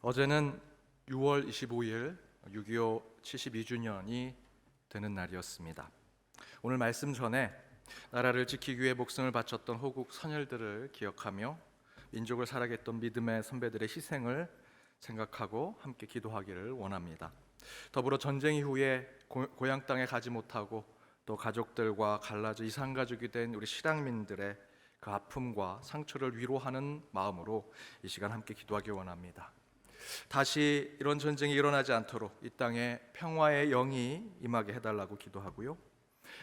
어제는 6월 25일 6.25 72주년이 되는 날이었습니다. 오늘 말씀 전에 나라를 지키기 위해 목숨을 바쳤던 호국 선열들을 기억하며 민족을 살아겠던 믿음의 선배들의 희생을 생각하고 함께 기도하기를 원합니다. 더불어 전쟁 이후에 고향 땅에 가지 못하고 또 가족들과 갈라져 이산가족이 된 우리 실향민들의 그 아픔과 상처를 위로하는 마음으로 이 시간 함께 기도하기 원합니다. 다시 이런 전쟁이 일어나지 않도록 이 땅에 평화의 영이 임하게 해달라고 기도하고요,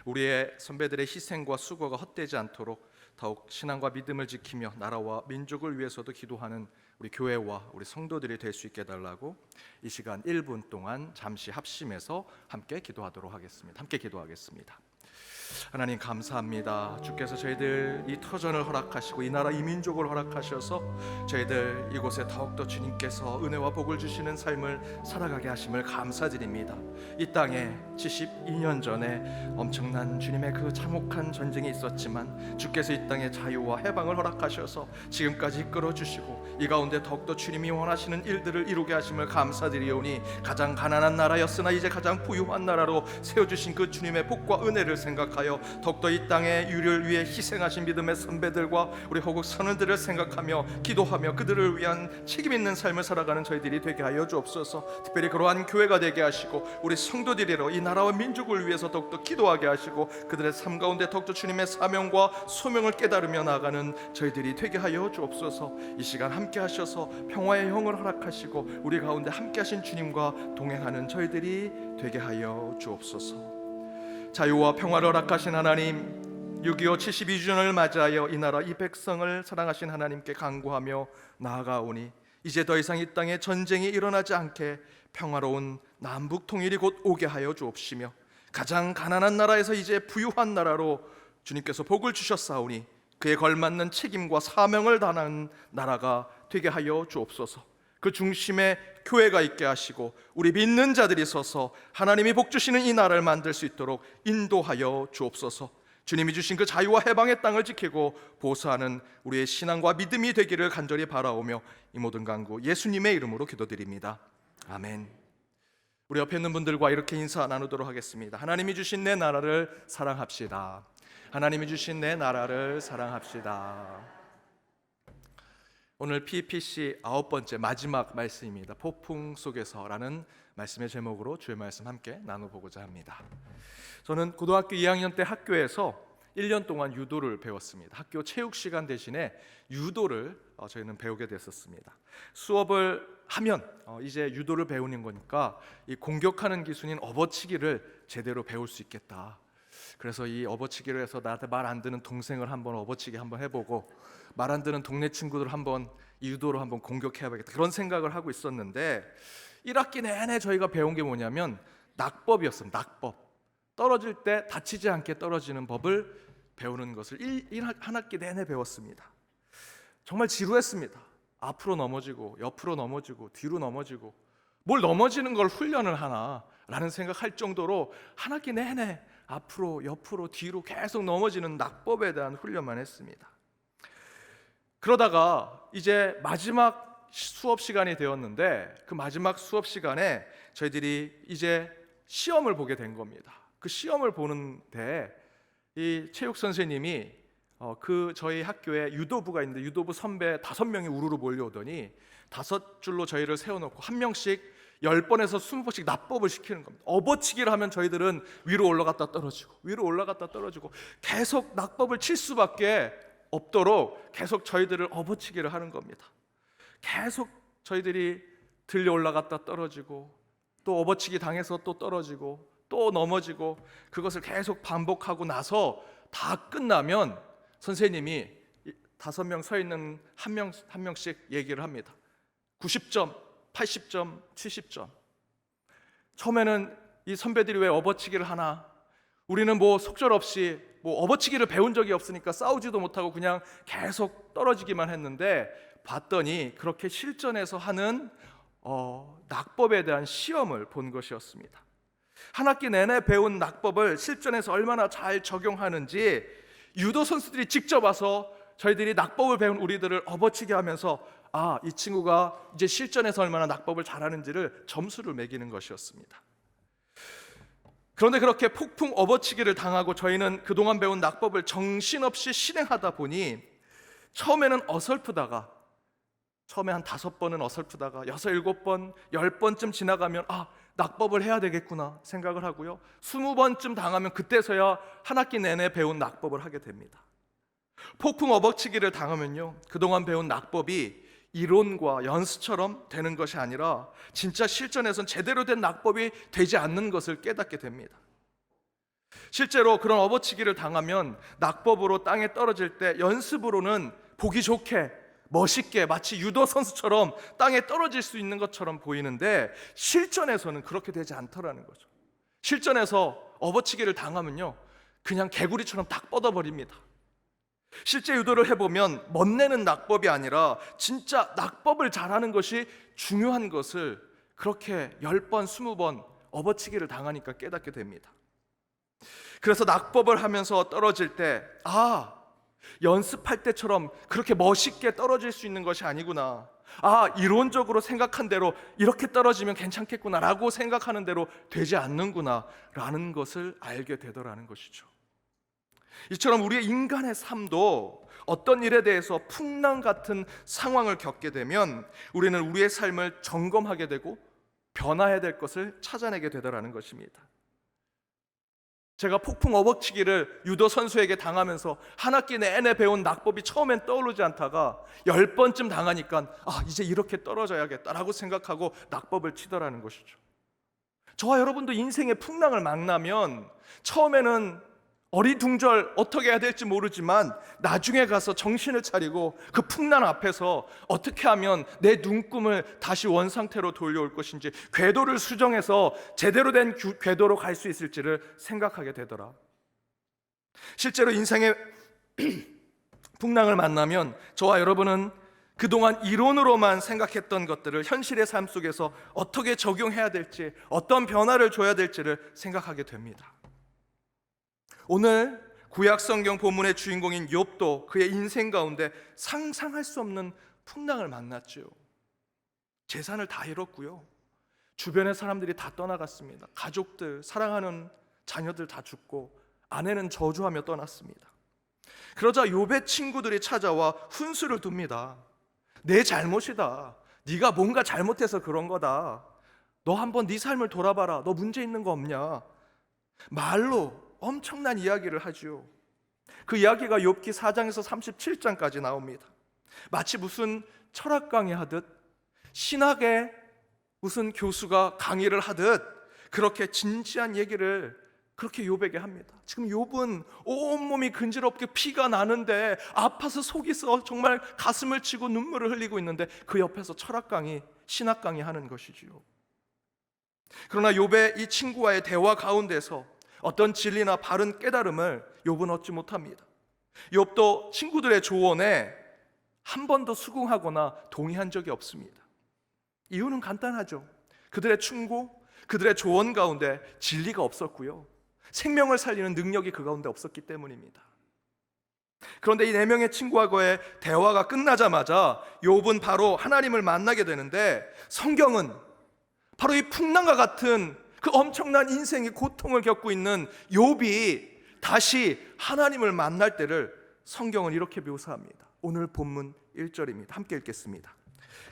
우리의 선배들의 희생과 수고가 헛되지 않도록 더욱 신앙과 믿음을 지키며 나라와 민족을 위해서도 기도하는 우리 교회와 우리 성도들이 될 수 있게 해달라고 이 시간 1분 동안 잠시 합심해서 함께 기도하도록 하겠습니다. 함께 기도하겠습니다. 하나님 감사합니다. 주께서 저희들 이 터전을 허락하시고 이 나라 이 민족을 허락하셔서 저희들 이곳에 더욱더 주님께서 은혜와 복을 주시는 삶을 살아가게 하심을 감사드립니다. 이 땅에 72년 전에 엄청난 주님의 그 참혹한 전쟁이 있었지만 주께서 이 땅에 자유와 해방을 허락하셔서 지금까지 이끌어 주시고 이 가운데 더욱더 주님이 원하시는 일들을 이루게 하심을 감사드리오니 가장 가난한 나라였으나 이제 가장 부유한 나라로 세워주신 그 주님의 복과 은혜를 생각하여 더욱더 이 땅의 유를 위해 희생하신 믿음의 선배들과 우리 호국 선원들을 생각하며 기도하며 그들을 위한 책임 있는 삶을 살아가는 저희들이 되게 하여 주옵소서. 특별히 그러한 교회가 되게 하시고 우리 성도들이로 이 나라와 민족을 위해서 더욱더 기도하게 하시고 그들의 삶 가운데 더욱더 주님의 사명과 소명을 깨달으며 나아가는 저희들이 되게 하여 주옵소서. 이 시간 함께 하셔서 평화의 영을 허락하시고 우리 가운데 함께 하신 주님과 동행하는 저희들이 되게 하여 주옵소서. 자유와 평화를 허락하신 하나님, 6.25 72주년을 맞이하여 이 나라 이 백성을 사랑하신 하나님께 간구하며 나아가오니 이제 더 이상 이 땅에 전쟁이 일어나지 않게 평화로운 남북 통일이 곧 오게 하여 주옵시며 가장 가난한 나라에서 이제 부유한 나라로 주님께서 복을 주셨사오니 그에 걸맞는 책임과 사명을 다하는 나라가 되게 하여 주옵소서. 그 중심에 교회가 있게 하시고 우리 믿는 자들이 서서 하나님이 복 주시는 이 나라를 만들 수 있도록 인도하여 주옵소서. 주님이 주신 그 자유와 해방의 땅을 지키고 보수하는 우리의 신앙과 믿음이 되기를 간절히 바라오며 이 모든 간구 예수님의 이름으로 기도드립니다. 아멘. 우리 옆에 있는 분들과 이렇게 인사 나누도록 하겠습니다. 하나님이 주신 내 나라를 사랑합시다. 하나님이 주신 내 나라를 사랑합시다. 오늘 PPC 9번째 마지막 말씀입니다. 폭풍 속에서라는 말씀의 제목으로 주의 말씀 함께 나눠보고자 합니다. 저는 고등학교 2학년 때 학교에서 1년 동안 유도를 배웠습니다. 학교 체육 시간 대신에 유도를 저희는 배우게 됐었습니다. 수업을 하면 이제 유도를 배우는 거니까 이 공격하는 기술인 업어치기를 제대로 배울 수 있겠다. 그래서 이 업어치기를 해서 나한테 말 안 듣는 동생을 한번 업어치기 한번 해보고 말 안 듣는 동네 친구들 한번 유도로 한번 공격해야겠다, 그런 생각을 하고 있었는데 1학기 내내 저희가 배운 게 뭐냐면 낙법이었습니다. 낙법. 떨어질 때 다치지 않게 떨어지는 법을 배우는 것을 한 학기 내내 배웠습니다. 정말 지루했습니다. 앞으로 넘어지고 옆으로 넘어지고 뒤로 넘어지고 뭘 넘어지는 걸 훈련을 하나 라는 생각할 정도로 한 학기 내내 앞으로 옆으로 뒤로 계속 넘어지는 낙법에 대한 훈련만 했습니다. 그러다가 이제 마지막 수업 시간이 되었는데 그 마지막 수업 시간에 저희들이 이제 시험을 보게 된 겁니다. 그 시험을 보는데 이 체육 선생님이 저희 학교에 유도부가 있는데 유도부 선배 5명이 우르르 몰려오더니 5줄로 저희를 세워놓고 한 명씩 10번에서 20번씩 납법을 시키는 겁니다. 업어치기를 하면 저희들은 위로 올라갔다 떨어지고 위로 올라갔다 떨어지고 계속 낙법을 칠 수밖에 없도록 계속 저희들을 업어치기를 하는 겁니다. 계속 저희들이 들려 올라갔다 떨어지고 또 업어치기 당해서 또 떨어지고 또 넘어지고 그것을 계속 반복하고 나서 다 끝나면 선생님이 5명 서 있는 한 명씩 얘기를 합니다. 90점, 80점, 70점. 처음에는 이 선배들이 왜 업어치기를 하나? 우리는 뭐 속절없이 뭐 업어치기를 배운 적이 없으니까 싸우지도 못하고 그냥 계속 떨어지기만 했는데 봤더니 그렇게 실전에서 하는 낙법에 대한 시험을 본 것이었습니다. 한 학기 내내 배운 낙법을 실전에서 얼마나 잘 적용하는지 유도 선수들이 직접 와서 저희들이 낙법을 배운 우리들을 업어치게 하면서 이 친구가 이제 실전에서 얼마나 낙법을 잘하는지를 점수를 매기는 것이었습니다. 그런데 그렇게 폭풍 업어치기를 당하고 저희는 그동안 배운 낙법을 정신없이 실행하다 보니 처음에는 어설프다가, 처음에 한 5번은 어설프다가 6, 7번, 10번쯤 지나가면 낙법을 해야 되겠구나 생각을 하고요, 20번쯤 당하면 그때서야 한 학기 내내 배운 낙법을 하게 됩니다. 폭풍 업어치기를 당하면요, 그동안 배운 낙법이 이론과 연습처럼 되는 것이 아니라 진짜 실전에선 제대로 된 낙법이 되지 않는 것을 깨닫게 됩니다. 실제로 그런 업어치기를 당하면 낙법으로 땅에 떨어질 때 연습으로는 보기 좋게 멋있게 마치 유도 선수처럼 땅에 떨어질 수 있는 것처럼 보이는데 실전에서는 그렇게 되지 않더라는 거죠. 실전에서 업어치기를 당하면요, 그냥 개구리처럼 딱 뻗어버립니다. 실제 유도를 해보면 멋내는 낙법이 아니라 진짜 낙법을 잘하는 것이 중요한 것을 그렇게 10번, 20번 업어치기를 당하니까 깨닫게 됩니다. 그래서 낙법을 하면서 떨어질 때 연습할 때처럼 그렇게 멋있게 떨어질 수 있는 것이 아니구나, 이론적으로 생각한 대로 이렇게 떨어지면 괜찮겠구나 라고 생각하는 대로 되지 않는구나 라는 것을 알게 되더라는 것이죠. 이처럼 우리의 인간의 삶도 어떤 일에 대해서 풍랑 같은 상황을 겪게 되면 우리는 우리의 삶을 점검하게 되고 변화해야 될 것을 찾아내게 되더라는 것입니다. 제가 폭풍 업어치기를 유도 선수에게 당하면서 한 학기 내내 배운 낙법이 처음엔 떠오르지 않다가 10번쯤 당하니까 이제 이렇게 떨어져야겠다라고 생각하고 낙법을 치더라는 것이죠. 저와 여러분도 인생의 풍랑을 만나면 처음에는 어리둥절 어떻게 해야 될지 모르지만 나중에 가서 정신을 차리고 그 풍랑 앞에서 어떻게 하면 내 눈금을 다시 원상태로 돌려올 것인지, 궤도를 수정해서 제대로 된 궤도로 갈 수 있을지를 생각하게 되더라. 실제로 인생의 풍랑을 만나면 저와 여러분은 그동안 이론으로만 생각했던 것들을 현실의 삶 속에서 어떻게 적용해야 될지, 어떤 변화를 줘야 될지를 생각하게 됩니다. 오늘 구약 성경 본문의 주인공인 욥도 그의 인생 가운데 상상할 수 없는 풍랑을 만났죠. 재산을 다 잃었고요, 주변의 사람들이 다 떠나갔습니다. 가족들, 사랑하는 자녀들 다 죽고 아내는 저주하며 떠났습니다. 그러자 욥의 친구들이 찾아와 훈수를 둡니다. 내 잘못이다, 네가 뭔가 잘못해서 그런 거다, 너 한번 네 삶을 돌아봐라, 너 문제 있는 거 없냐, 말로 엄청난 이야기를 하죠. 그 이야기가 욥기 4장에서 37장까지 나옵니다. 마치 무슨 철학 강의 하듯, 신학의 무슨 교수가 강의를 하듯 그렇게 진지한 얘기를 그렇게 욥에게 합니다. 지금 욥은 온몸이 근지럽게 피가 나는데 아파서 속이 써 정말 가슴을 치고 눈물을 흘리고 있는데 그 옆에서 철학 강의, 신학 강의 하는 것이지요. 그러나 욥의 이 친구와의 대화 가운데서 어떤 진리나 바른 깨달음을 욥은 얻지 못합니다. 욥도 친구들의 조언에 한 번도 수긍하거나 동의한 적이 없습니다. 이유는 간단하죠. 그들의 충고, 그들의 조언 가운데 진리가 없었고요, 생명을 살리는 능력이 그 가운데 없었기 때문입니다. 그런데 이 4명의 친구와의 대화가 끝나자마자 욥은 바로 하나님을 만나게 되는데, 성경은 바로 이 풍랑과 같은 그 엄청난 인생의 고통을 겪고 있는 욥이 다시 하나님을 만날 때를 성경은 이렇게 묘사합니다. 오늘 본문 1절입니다. 함께 읽겠습니다.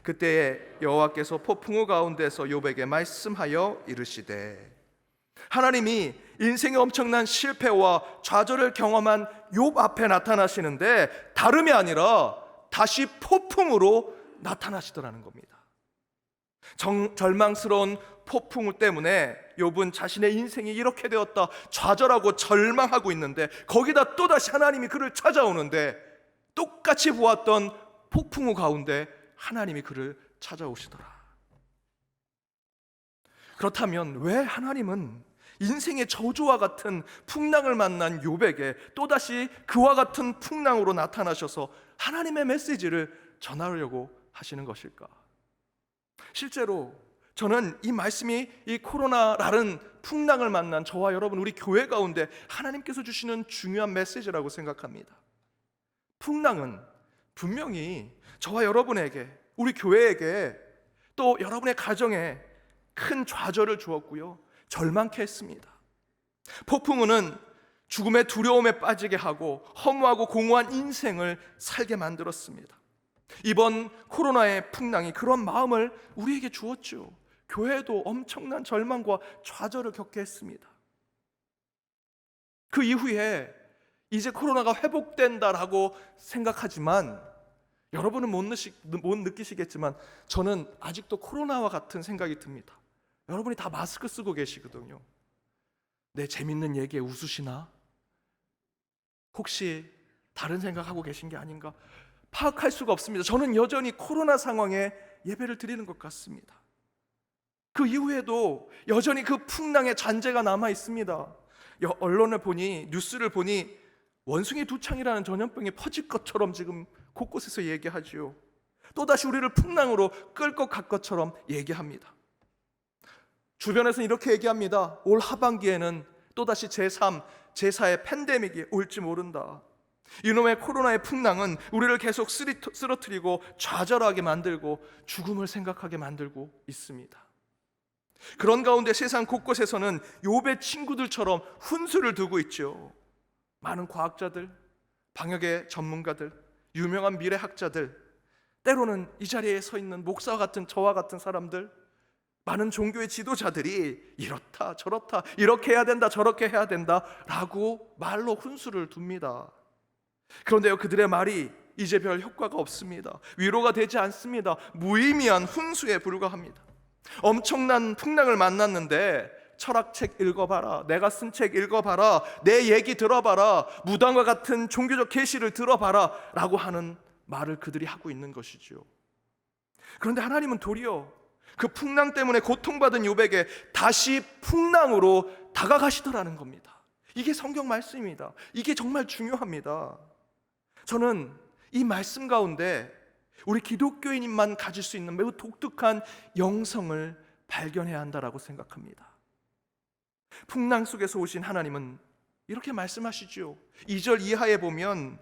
그때에 여호와께서 폭풍우 가운데서 욥에게 말씀하여 이르시되, 하나님이 인생의 엄청난 실패와 좌절을 경험한 욥 앞에 나타나시는데 다름이 아니라 다시 폭풍으로 나타나시더라는 겁니다. 절망스러운 폭풍우 때문에 욥은 자신의 인생이 이렇게 되었다 좌절하고 절망하고 있는데, 거기다 또다시 하나님이 그를 찾아오는데 똑같이 보았던 폭풍우 가운데 하나님이 그를 찾아오시더라. 그렇다면 왜 하나님은 인생의 저주와 같은 풍랑을 만난 욥에게 또다시 그와 같은 풍랑으로 나타나셔서 하나님의 메시지를 전하려고 하시는 것일까? 실제로 저는 이 말씀이 이 코로나라는 풍랑을 만난 저와 여러분, 우리 교회 가운데 하나님께서 주시는 중요한 메시지라고 생각합니다. 풍랑은 분명히 저와 여러분에게, 우리 교회에게 또 여러분의 가정에 큰 좌절을 주었고요, 절망케 했습니다. 폭풍우는 죽음의 두려움에 빠지게 하고 허무하고 공허한 인생을 살게 만들었습니다. 이번 코로나의 풍랑이 그런 마음을 우리에게 주었죠. 교회도 엄청난 절망과 좌절을 겪게 했습니다. 그 이후에 이제 코로나가 회복된다라고 생각하지만, 여러분은 못 느끼시겠지만 저는 아직도 코로나와 같은 생각이 듭니다. 여러분이 다 마스크 쓰고 계시거든요. 내 재밌는 얘기에 웃으시나? 혹시 다른 생각하고 계신 게 아닌가 파악할 수가 없습니다. 저는 여전히 코로나 상황에 예배를 드리는 것 같습니다. 그 이후에도 여전히 그 풍랑의 잔재가 남아 있습니다. 언론을 보니, 뉴스를 보니 원숭이 두창이라는 전염병이 퍼질 것처럼 지금 곳곳에서 얘기하지요. 또다시 우리를 풍랑으로 끌고 갈 것처럼 얘기합니다. 주변에서는 이렇게 얘기합니다. 올 하반기에는 또다시 제3, 제4의 팬데믹이 올지 모른다. 이놈의 코로나의 풍랑은 우리를 계속 쓰러뜨리고 좌절하게 만들고 죽음을 생각하게 만들고 있습니다. 그런 가운데 세상 곳곳에서는 욥의 친구들처럼 훈수를 두고 있죠. 많은 과학자들, 방역의 전문가들, 유명한 미래학자들, 때로는 이 자리에 서 있는 목사와 같은 저와 같은 사람들, 많은 종교의 지도자들이 이렇다 저렇다, 이렇게 해야 된다 저렇게 해야 된다 라고 말로 훈수를 둡니다. 그런데요, 그들의 말이 이제 별 효과가 없습니다. 위로가 되지 않습니다. 무의미한 훈수에 불과합니다. 엄청난 풍랑을 만났는데 철학책 읽어봐라, 내가 쓴 책 읽어봐라, 내 얘기 들어봐라, 무당과 같은 종교적 계시를 들어봐라 라고 하는 말을 그들이 하고 있는 것이죠. 그런데 하나님은 도리어 그 풍랑 때문에 고통받은 욥에게 다시 풍랑으로 다가가시더라는 겁니다. 이게 성경 말씀입니다. 이게 정말 중요합니다. 저는 이 말씀 가운데 우리 기독교인만 가질 수 있는 매우 독특한 영성을 발견해야 한다라고 생각합니다. 풍랑 속에서 오신 하나님은 이렇게 말씀하시죠. 2절 이하에 보면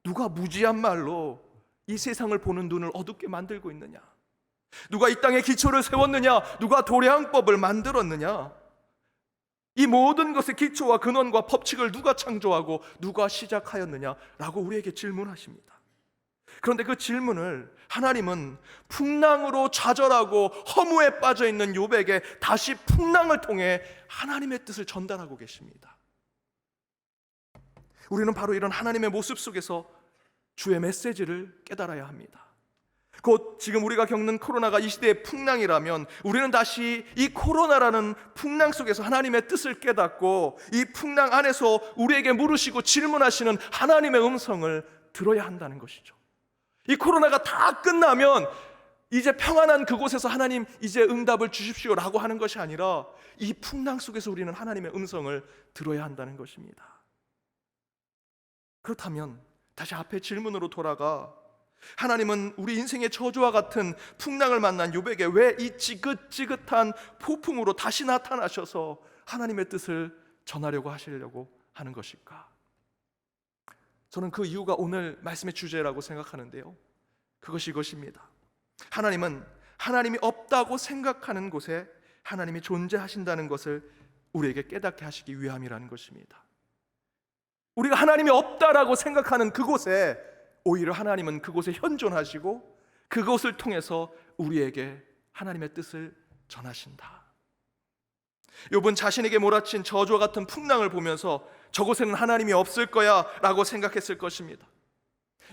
누가 무지한 말로 이 세상을 보는 눈을 어둡게 만들고 있느냐, 누가 이 땅에 기초를 세웠느냐, 누가 도량법을 만들었느냐, 이 모든 것의 기초와 근원과 법칙을 누가 창조하고 누가 시작하였느냐라고 우리에게 질문하십니다. 그런데 그 질문을 하나님은 풍랑으로 좌절하고 허무에 빠져 있는 욥에게 다시 풍랑을 통해 하나님의 뜻을 전달하고 계십니다. 우리는 바로 이런 하나님의 모습 속에서 주의 메시지를 깨달아야 합니다. 곧 지금 우리가 겪는 코로나가 이 시대의 풍랑이라면 우리는 다시 이 코로나라는 풍랑 속에서 하나님의 뜻을 깨닫고 이 풍랑 안에서 우리에게 물으시고 질문하시는 하나님의 음성을 들어야 한다는 것이죠. 이 코로나가 다 끝나면 이제 평안한 그곳에서 하나님 이제 응답을 주십시오라고 하는 것이 아니라 이 풍랑 속에서 우리는 하나님의 음성을 들어야 한다는 것입니다. 그렇다면 다시 앞에 질문으로 돌아가, 하나님은 우리 인생의 저주와 같은 풍랑을 만난 욥에게 왜 이 지긋지긋한 폭풍으로 다시 나타나셔서 하나님의 뜻을 전하려고 하시려고 하는 것일까? 저는 그 이유가 오늘 말씀의 주제라고 생각하는데요, 그것이 이것입니다. 하나님은 하나님이 없다고 생각하는 곳에 하나님이 존재하신다는 것을 우리에게 깨닫게 하시기 위함이라는 것입니다. 우리가 하나님이 없다라고 생각하는 그곳에 오히려 하나님은 그곳에 현존하시고 그것을 통해서 우리에게 하나님의 뜻을 전하신다. 욥은 자신에게 몰아친 저주와 같은 풍랑을 보면서 저곳에는 하나님이 없을 거야 라고 생각했을 것입니다.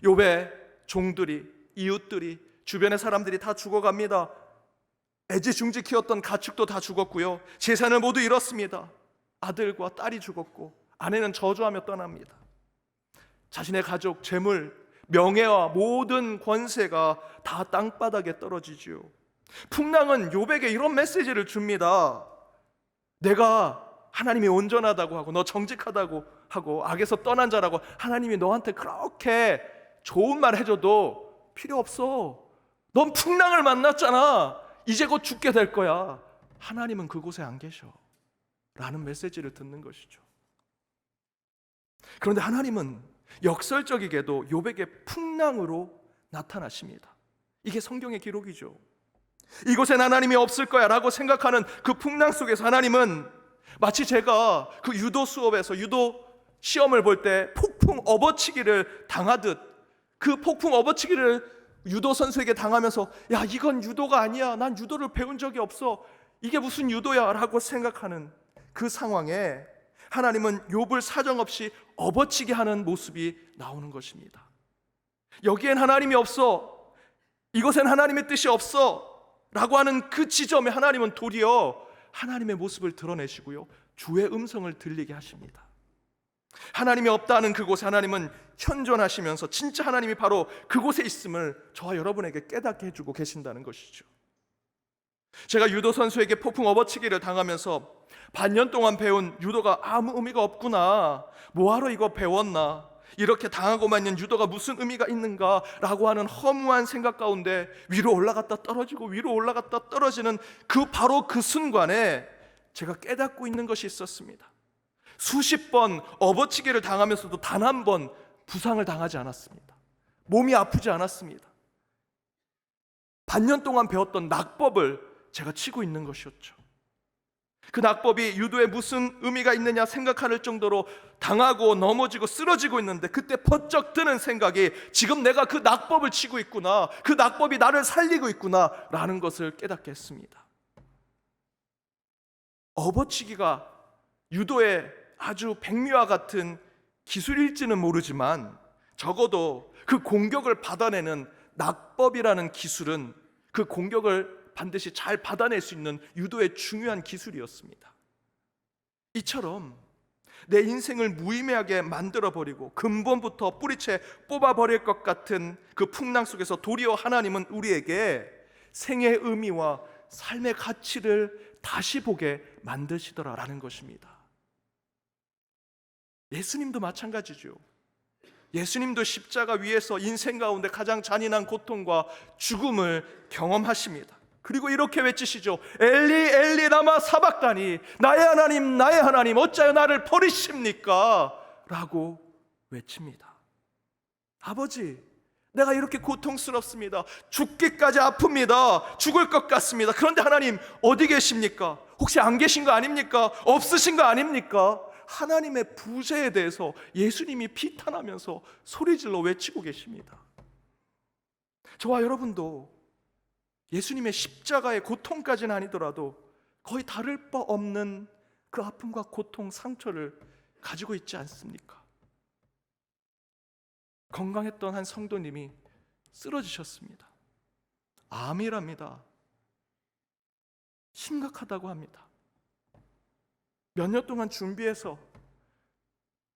욥의 종들이, 이웃들이, 주변의 사람들이 다 죽어갑니다. 애지중지 키웠던 가축도 다 죽었고요, 재산을 모두 잃었습니다. 아들과 딸이 죽었고 아내는 저주하며 떠납니다. 자신의 가족, 재물, 명예와 모든 권세가 다 땅바닥에 떨어지지요. 풍랑은 욥에게 이런 메시지를 줍니다. 내가 하나님이 온전하다고 하고 너 정직하다고 하고 악에서 떠난 자라고 하나님이 너한테 그렇게 좋은 말 해줘도 필요 없어. 넌 풍랑을 만났잖아. 이제 곧 죽게 될 거야. 하나님은 그곳에 안 계셔 라는 메시지를 듣는 것이죠. 그런데 하나님은 역설적이게도 욥에게 풍랑으로 나타나십니다. 이게 성경의 기록이죠. 이곳엔 하나님이 없을 거야 라고 생각하는 그 풍랑 속에서 하나님은 마치 제가 그 유도 수업에서 유도 시험을 볼 때 폭풍 업어치기를 당하듯 그 폭풍 업어치기를 유도 선수에게 당하면서 야, 이건 유도가 아니야, 난 유도를 배운 적이 없어, 이게 무슨 유도야 라고 생각하는 그 상황에 하나님은 욥을 사정없이 업어치게 하는 모습이 나오는 것입니다. 여기엔 하나님이 없어, 이것엔 하나님의 뜻이 없어 라고 하는 그 지점에 하나님은 도리어 하나님의 모습을 드러내시고요, 주의 음성을 들리게 하십니다. 하나님이 없다는 그곳에 하나님은 현존하시면서 진짜 하나님이 바로 그곳에 있음을 저와 여러분에게 깨닫게 해주고 계신다는 것이죠. 제가 유도 선수에게 폭풍 업어치기를 당하면서 반년 동안 배운 유도가 아무 의미가 없구나, 뭐하러 이거 배웠나, 이렇게 당하고만 있는 유도가 무슨 의미가 있는가라고 하는 허무한 생각 가운데 위로 올라갔다 떨어지고 위로 올라갔다 떨어지는 바로 그 순간에 제가 깨닫고 있는 것이 있었습니다. 수십 번 업어치기를 당하면서도 단 한 번 부상을 당하지 않았습니다. 몸이 아프지 않았습니다. 반년 동안 배웠던 낙법을 제가 치고 있는 것이었죠. 그 낙법이 유도에 무슨 의미가 있느냐 생각할 정도로 당하고 넘어지고 쓰러지고 있는데 그때 번쩍 드는 생각이 지금 내가 그 낙법을 치고 있구나, 그 낙법이 나를 살리고 있구나 라는 것을 깨닫게 했습니다. 업어치기가 유도의 아주 백미와 같은 기술일지는 모르지만 적어도 그 공격을 받아내는 낙법이라는 기술은 그 공격을 반드시 잘 받아낼 수 있는 유도의 중요한 기술이었습니다. 이처럼 내 인생을 무의미하게 만들어버리고 근본부터 뿌리채 뽑아버릴 것 같은 그 풍랑 속에서 도리어 하나님은 우리에게 생의 의미와 삶의 가치를 다시 보게 만드시더라라는 것입니다. 예수님도 마찬가지죠. 예수님도 십자가 위에서 인생 가운데 가장 잔인한 고통과 죽음을 경험하십니다. 그리고 이렇게 외치시죠. 엘리 엘리 라마 사박다니, 나의 하나님 어찌하여 나를 버리십니까? 라고 외칩니다. 아버지, 내가 이렇게 고통스럽습니다. 죽기까지 아픕니다. 죽을 것 같습니다. 그런데 하나님 어디 계십니까? 혹시 안 계신 거 아닙니까? 없으신 거 아닙니까? 하나님의 부재에 대해서 예수님이 비탄하면서 소리질러 외치고 계십니다. 저와 여러분도 예수님의 십자가의 고통까지는 아니더라도 거의 다를 바 없는 그 아픔과 고통, 상처를 가지고 있지 않습니까? 건강했던 한 성도님이 쓰러지셨습니다. 암이랍니다. 심각하다고 합니다. 몇 년 동안 준비해서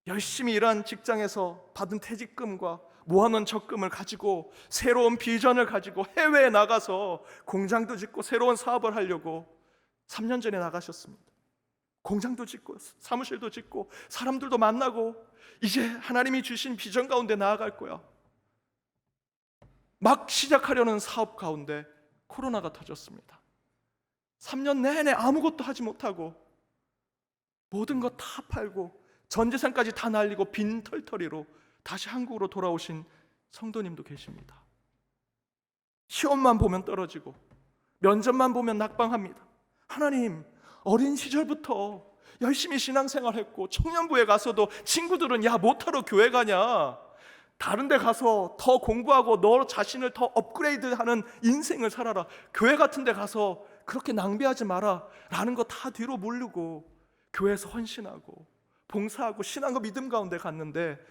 열심히 일한 직장에서 받은 퇴직금과 모아놓은 적금을 가지고 새로운 비전을 가지고 해외에 나가서 공장도 짓고 새로운 사업을 하려고 3년 전에 나가셨습니다. 공장도 짓고 사무실도 짓고 사람들도 만나고 이제 하나님이 주신 비전 가운데 나아갈 거야. 막 시작하려는 사업 가운데 코로나가 터졌습니다. 3년 내내 아무것도 하지 못하고 모든 거 다 팔고 전 재산까지 다 날리고 빈털터리로 다시 한국으로 돌아오신 성도님도 계십니다. 시험만 보면 떨어지고 면접만 보면 낙방합니다. 하나님, 어린 시절부터 열심히 신앙생활했고 청년부에 가서도 친구들은 야 못하러 교회 가냐, 다른 데 가서 더 공부하고 너 자신을 더 업그레이드하는 인생을 살아라, 교회 같은 데 가서 그렇게 낭비하지 마라 라는 거 다 뒤로 모르고 교회에서 헌신하고 봉사하고 신앙과 믿음 가운데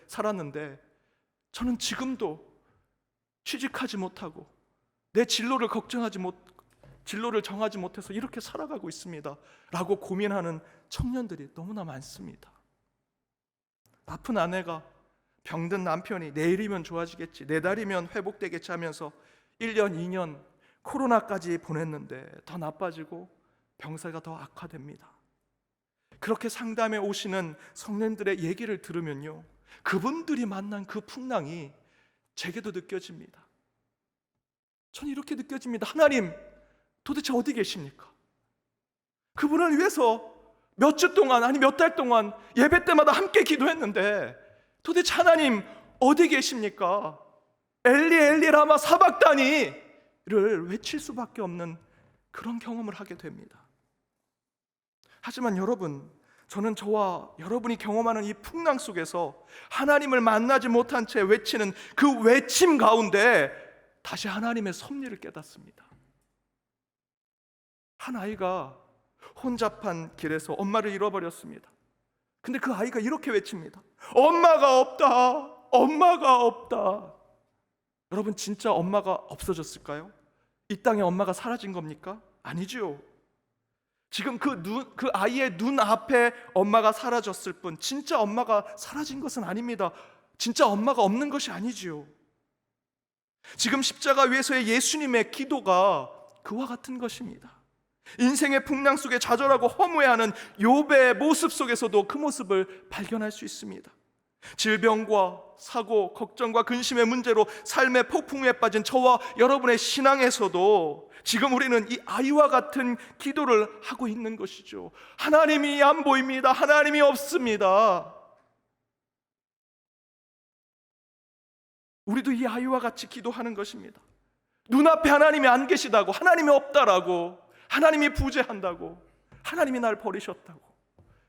살았는데 저는 지금도 취직하지 못하고 내 진로를 정하지 못해서 이렇게 살아가고 있습니다 라고 고민하는 청년들이 너무나 많습니다. 아픈 아내가 병든 남편이 내일이면 좋아지겠지, 내달이면 회복되겠지 하면서 1년, 2년 코로나까지 보냈는데 더 나빠지고 병세가 더 악화됩니다. 그렇게 상담에 오시는 성도님들의 얘기를 들으면요, 그분들이 만난 그 풍랑이 제게도 느껴집니다. 전 이렇게 느껴집니다. 하나님, 도대체 어디 계십니까? 그분을 위해서 몇 주 동안, 아니 몇 달 동안 예배 때마다 함께 기도했는데 도대체 하나님 어디 계십니까? 엘리 엘리 라마 사박다니, 외칠 수밖에 없는 그런 경험을 하게 됩니다. 하지만 여러분, 저는 저와 여러분이 경험하는 이 풍랑 속에서 하나님을 만나지 못한 채 외치는 그 외침 가운데 다시 하나님의 섭리를 깨닫습니다. 한 아이가 혼잡한 길에서 엄마를 잃어버렸습니다. 근데 그 아이가 이렇게 외칩니다. 엄마가 없다. 엄마가 없다. 여러분, 진짜 엄마가 없어졌을까요? 이 땅에 엄마가 사라진 겁니까? 아니죠. 지금 그 아이의 눈 앞에 엄마가 사라졌을 뿐, 진짜 엄마가 사라진 것은 아닙니다. 진짜 엄마가 없는 것이 아니지요. 지금 십자가 위에서의 예수님의 기도가 그와 같은 것입니다. 인생의 풍랑 속에 좌절하고 허무해하는 욥의 모습 속에서도 그 모습을 발견할 수 있습니다. 질병과 사고, 걱정과 근심의 문제로 삶의 폭풍에 빠진 저와 여러분의 신앙에서도 지금 우리는 이 아이와 같은 기도를 하고 있는 것이죠. 하나님이 안 보입니다. 하나님이 없습니다. 우리도 이 아이와 같이 기도하는 것입니다. 눈앞에 하나님이 안 계시다고, 하나님이 없다라고, 하나님이 부재한다고, 하나님이 날 버리셨다고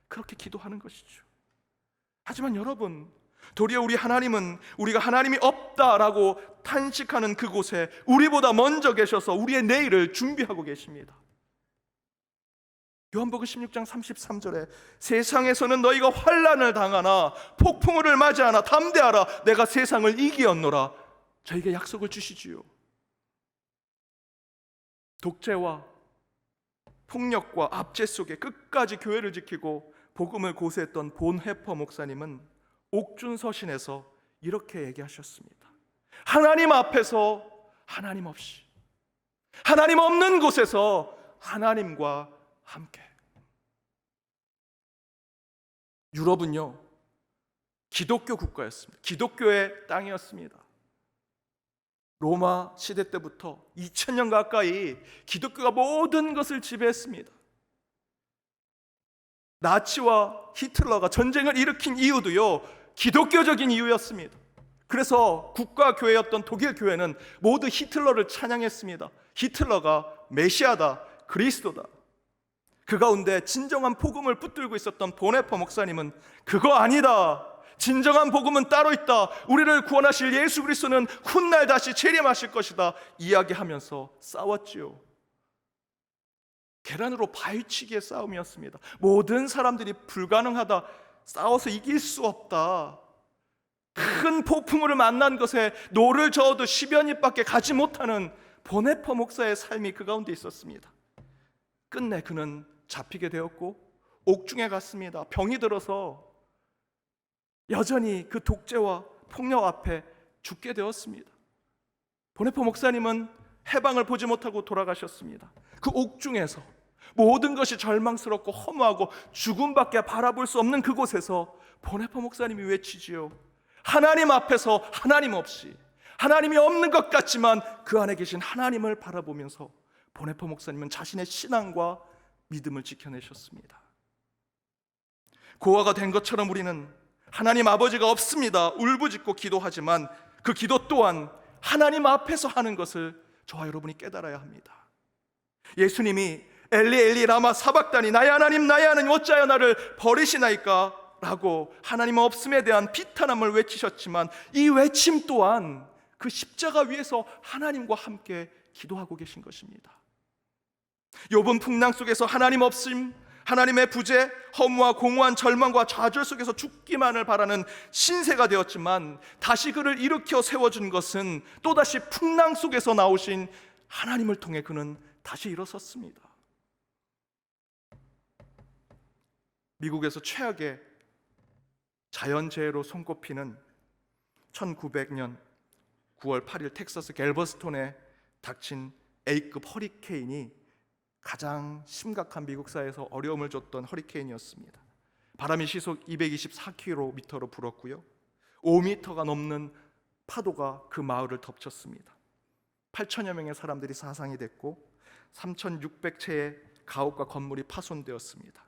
그렇게 기도하는 것이죠. 하지만 여러분, 도리어 우리 하나님은 우리가 하나님이 없다라고 탄식하는 그곳에 우리보다 먼저 계셔서 우리의 내일을 준비하고 계십니다. 요한복음 16장 33절에 세상에서는 너희가 환난을 당하나 폭풍우를 맞이하나 담대하라, 내가 세상을 이기었노라, 저에게 약속을 주시지요. 독재와 폭력과 압제 속에 끝까지 교회를 지키고 복음을 고수했던 본회퍼 목사님은 옥준서신에서 이렇게 얘기하셨습니다. 하나님 앞에서 하나님 없이, 하나님 없는 곳에서 하나님과 함께. 유럽은요, 기독교 국가였습니다. 기독교의 땅이었습니다. 로마 시대 때부터 2000년 가까이 기독교가 모든 것을 지배했습니다. 나치와 히틀러가 전쟁을 일으킨 이유도요, 기독교적인 이유였습니다. 그래서 국가교회였던 독일 교회는 모두 히틀러를 찬양했습니다. 히틀러가 메시아다, 그리스도다. 그 가운데 진정한 복음을 붙들고 있었던 보네퍼 목사님은 그거 아니다, 진정한 복음은 따로 있다, 우리를 구원하실 예수 그리스도는 훗날 다시 재림하실 것이다 이야기하면서 싸웠지요. 계란으로 바위치기의 싸움이었습니다. 모든 사람들이 불가능하다, 싸워서 이길 수 없다, 큰 폭풍우를 만난 것에 노를 저어도 10여 리밖에 가지 못하는 보네퍼 목사의 삶이 그 가운데 있었습니다. 끝내 그는 잡히게 되었고 옥중에 갔습니다. 병이 들어서 여전히 그 독재와 폭력 앞에 죽게 되었습니다. 보네퍼 목사님은 해방을 보지 못하고 돌아가셨습니다. 그 옥중에서 모든 것이 절망스럽고 허무하고 죽음밖에 바라볼 수 없는 그곳에서 보네퍼 목사님이 외치지요. 하나님 앞에서 하나님 없이, 하나님이 없는 것 같지만 그 안에 계신 하나님을 바라보면서 보네퍼 목사님은 자신의 신앙과 믿음을 지켜내셨습니다. 고아가 된 것처럼 우리는 하나님 아버지가 없습니다 울부짖고 기도하지만 그 기도 또한 하나님 앞에서 하는 것을 저와 여러분이 깨달아야 합니다. 예수님이 엘리 엘리 라마 사박다니, 나의 하나님 어찌하여 나를 버리시나이까 라고 하나님 없음에 대한 비탄함을 외치셨지만 이 외침 또한 그 십자가 위에서 하나님과 함께 기도하고 계신 것입니다. 욥은 풍랑 속에서 하나님 없음, 하나님의 부재, 허무와 공허한 절망과 좌절 속에서 죽기만을 바라는 신세가 되었지만 다시 그를 일으켜 세워준 것은 또다시 풍랑 속에서 나오신 하나님을 통해 그는 다시 일어섰습니다. 미국에서 최악의 자연재해로 손꼽히는 1900년 9월 8일 텍사스 갤버스톤에 닥친 A급 허리케인이 가장 심각한 미국 사회에서 어려움을 줬던 허리케인이었습니다. 바람이 시속 224km로 불었고요, 5m가 넘는 파도가 그 마을을 덮쳤습니다. 8천여 명의 사람들이 사상이 됐고 3,600채의 가옥과 건물이 파손되었습니다.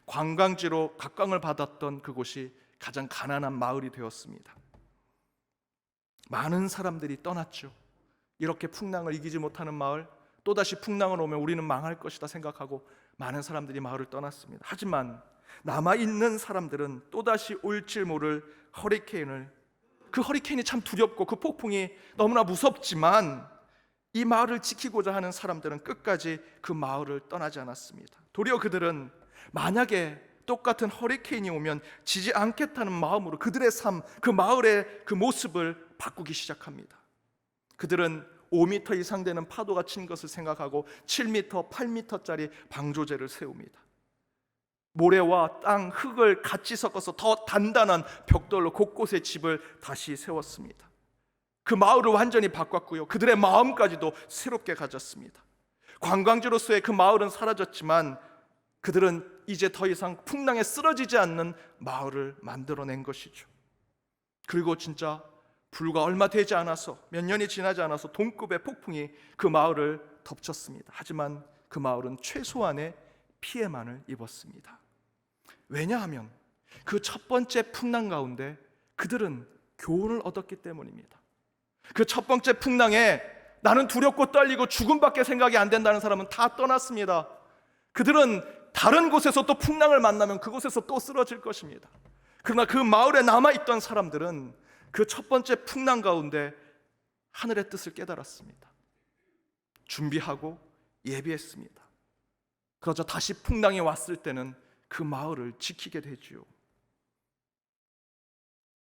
관광지로 각광을 받았던 그곳이 가장 가난한 마을이 되었습니다. 많은 사람들이 떠났죠. 이렇게 풍랑을 이기지 못하는 마을, 또다시 풍랑을 오면 우리는 망할 것이다 생각하고 많은 사람들이 마을을 떠났습니다. 하지만 남아있는 사람들은 또다시 올줄 모를 허리케인을, 그 허리케인이 참 두렵고 그 폭풍이 너무나 무섭지만 이 마을을 지키고자 하는 사람들은 끝까지 그 마을을 떠나지 않았습니다. 도리어 그들은 만약에 똑같은 허리케인이 오면 지지 않겠다는 마음으로 그들의 삶, 그 마을의 그 모습을 바꾸기 시작합니다. 그들은 5m 이상 되는 파도가 친 것을 생각하고 7m, 8m짜리 방조제를 세웁니다. 모래와 땅, 흙을 같이 섞어서 더 단단한 벽돌로 곳곳에 집을 다시 세웠습니다. 그 마을을 완전히 바꿨고요, 그들의 마음까지도 새롭게 가졌습니다. 관광지로서의 그 마을은 사라졌지만 그들은 이제 더 이상 풍랑에 쓰러지지 않는 마을을 만들어낸 것이죠. 그리고 진짜 불과 얼마 되지 않아서, 몇 년이 지나지 않아서 동급의 폭풍이 그 마을을 덮쳤습니다. 하지만 그 마을은 최소한의 피해만을 입었습니다. 왜냐하면 그 첫 번째 풍랑 가운데 그들은 교훈을 얻었기 때문입니다. 그 첫 번째 풍랑에 나는 두렵고 떨리고 죽음밖에 생각이 안 된다는 사람은 다 떠났습니다. 그들은 다른 곳에서 또 풍랑을 만나면 그곳에서 또 쓰러질 것입니다. 그러나 그 마을에 남아있던 사람들은 그 첫 번째 풍랑 가운데 하늘의 뜻을 깨달았습니다. 준비하고 예비했습니다. 그러자 다시 풍랑이 왔을 때는 그 마을을 지키게 되지요.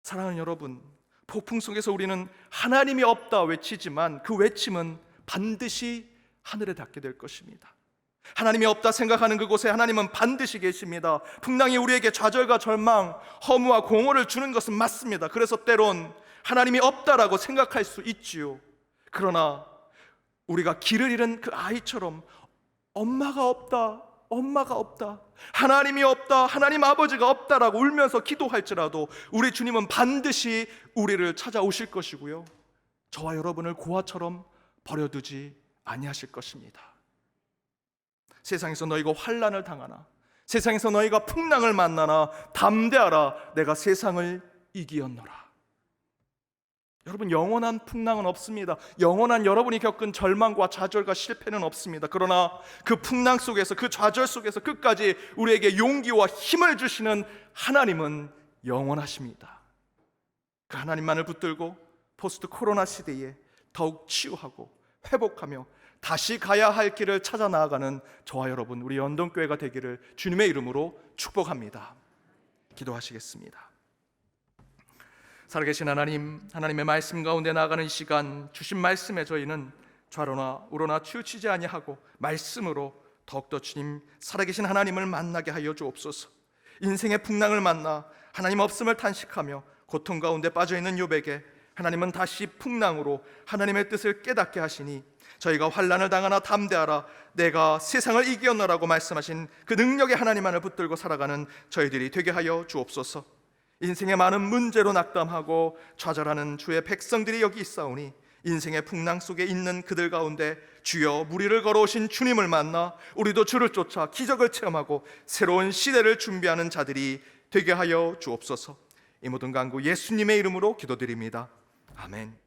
사랑하는 여러분, 폭풍 속에서 우리는 하나님이 없다 외치지만 그 외침은 반드시 하늘에 닿게 될 것입니다. 하나님이 없다 생각하는 그곳에 하나님은 반드시 계십니다. 풍랑이 우리에게 좌절과 절망, 허무와 공허를 주는 것은 맞습니다. 그래서 때론 하나님이 없다라고 생각할 수 있지요. 그러나 우리가 길을 잃은 그 아이처럼 엄마가 없다, 엄마가 없다, 하나님이 없다, 하나님 아버지가 없다라고 울면서 기도할지라도 우리 주님은 반드시 우리를 찾아오실 것이고요, 저와 여러분을 고아처럼 버려두지 아니하실 것입니다. 세상에서 너희가 환난을 당하나, 세상에서 너희가 풍랑을 만나나 담대하라, 내가 세상을 이기었노라. 여러분, 영원한 풍랑은 없습니다. 영원한 여러분이 겪은 절망과 좌절과 실패는 없습니다. 그러나 그 풍랑 속에서, 그 좌절 속에서 끝까지 우리에게 용기와 힘을 주시는 하나님은 영원하십니다. 그 하나님만을 붙들고 포스트 코로나 시대에 더욱 치유하고 회복하며 다시 가야 할 길을 찾아 나아가는 저와 여러분, 우리 연동교회가 되기를 주님의 이름으로 축복합니다. 기도하시겠습니다. 살아계신 하나님, 하나님의 말씀 가운데 나아가는 이 시간, 주신 말씀에 저희는 좌로나 우로나 치우치지 아니하고 말씀으로 더욱더 주님, 살아계신 하나님을 만나게 하여 주옵소서. 인생의 풍랑을 만나 하나님 없음을 탄식하며 고통 가운데 빠져있는 욥에게 하나님은 다시 풍랑으로 하나님의 뜻을 깨닫게 하시니 저희가 환난을 당하나 담대하라, 내가 세상을 이기었노라고 말씀하신 그 능력의 하나님만을 붙들고 살아가는 저희들이 되게 하여 주옵소서. 인생의 많은 문제로 낙담하고 좌절하는 주의 백성들이 여기 있사오니 인생의 풍랑 속에 있는 그들 가운데 주여 무리를 걸어오신 주님을 만나 우리도 주를 쫓아 기적을 체험하고 새로운 시대를 준비하는 자들이 되게 하여 주옵소서. 이 모든 간구 예수님의 이름으로 기도드립니다. 아멘.